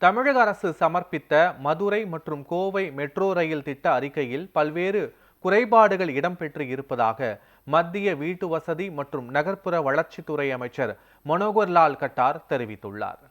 தமிழக அரசு சமர்ப்பித்த மதுரை மற்றும் கோவை மெட்ரோ ரயில் திட்ட அறிக்கையில் பல்வேறு குறைபாடுகள் இடம்பெற்று இருப்பதாக மத்திய வீட்டு வசதி மற்றும் நகர்ப்புற வளர்ச்சித்துறை அமைச்சர் மனோகர் லால் கட்டார் தெரிவித்துள்ளார்.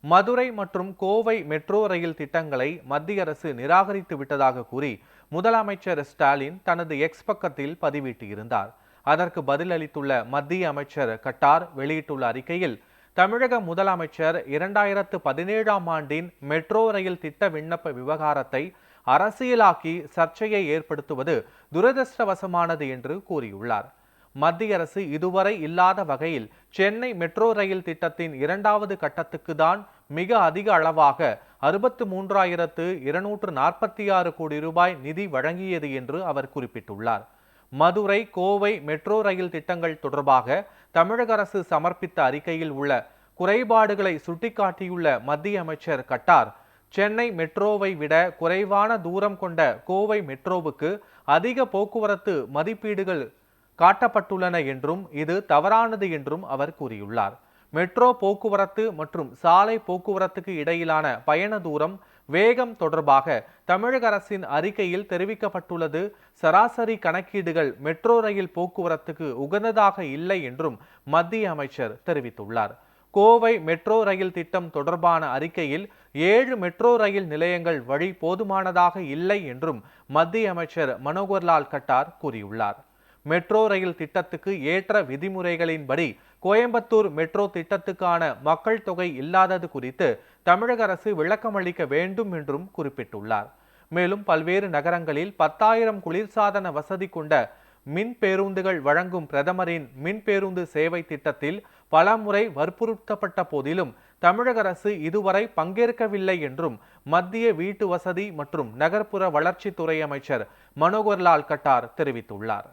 மதுரை மற்றும் கோவை மெட்ரோ ரயில் திட்டங்களை மத்திய அரசு நிராகரித்து விட்டதாக கூறி முதலமைச்சர் ஸ்டாலின் தனது எக்ஸ் பக்கத்தில் பதிவிட்டிருந்தார். அதற்கு பதிலளித்துள்ள மத்திய அமைச்சர் கட்டார் வெளியிட்டுள்ள அறிக்கையில், தமிழக முதலமைச்சர் 2017ஆம் ஆண்டின் மெட்ரோ ரயில் திட்ட விண்ணப்ப விவகாரத்தை அரசியலாக்கி சர்ச்சையை ஏற்படுத்துவது துரதிருஷ்டவசமானது என்று கூறியுள்ளார். மத்திய அரசு இதுவரை இல்லாத வகையில் சென்னை மெட்ரோ ரயில் திட்டத்தின் 2வது கட்டத்துக்கு தான் மிக அதிக அளவாக 63,246 கோடி ரூபாய் நிதி வழங்கியது என்று அவர் குறிப்பிட்டுள்ளார். மதுரை கோவை மெட்ரோ ரயில் திட்டங்கள் தொடர்பாக தமிழக அரசு சமர்ப்பித்த அறிக்கையில் உள்ள குறைபாடுகளை சுட்டிக்காட்டியுள்ள மத்திய அமைச்சர் கட்டார், சென்னை மெட்ரோவை விட குறைவான தூரம் கொண்ட கோவை மெட்ரோவுக்கு அதிக போக்குவரத்து மதிப்பீடுகள் காட்டப்பட்டுள்ளன என்றும் இது தவறானது என்றும் அவர் கூறியுள்ளார். மெட்ரோ போக்குவரத்து மற்றும் சாலை போக்குவரத்துக்கு இடையிலான பயண தூரம், வேகம் தொடர்பாக தமிழக அரசின் அறிக்கையில் தெரிவிக்கப்பட்டுள்ளது சராசரி கணக்கீடுகள் மெட்ரோ ரயில் போக்குவரத்துக்கு உகந்ததாக இல்லை என்றும் மத்திய அமைச்சர் தெரிவித்துள்ளார். கோவை மெட்ரோ ரயில் திட்டம் தொடர்பான அறிக்கையில் 7 மெட்ரோ ரயில் நிலையங்கள் வழி போதுமானதாக இல்லை என்றும் மத்திய அமைச்சர் மனோகர் லால் கட்டார் கூறியுள்ளார். மெட்ரோ ரயில் திட்டத்துக்கு ஏற்ற விதிமுறைகளின்படி கோயம்புத்தூர் மெட்ரோ திட்டத்துக்கான மக்கள் தொகை இல்லாதது குறித்து தமிழக அரசு விளக்கமளிக்க வேண்டும் என்றும் குறிப்பிட்டுள்ளார். மேலும் பல்வேறு நகரங்களில் 10,000 குளிர்சாதன வசதி கொண்ட மின் பேருந்துகள் வழங்கும் பிரதமரின் மின் பேருந்து சேவை திட்டத்தில் பலமுறை வற்புறுத்தப்பட்ட போதிலும் தமிழக அரசு இதுவரை பங்கேற்கவில்லை என்றும் மத்திய வீட்டு வசதி மற்றும் நகர்ப்புற வளர்ச்சித்துறை அமைச்சர் மனோகர் லால் கட்டார் தெரிவித்துள்ளார்.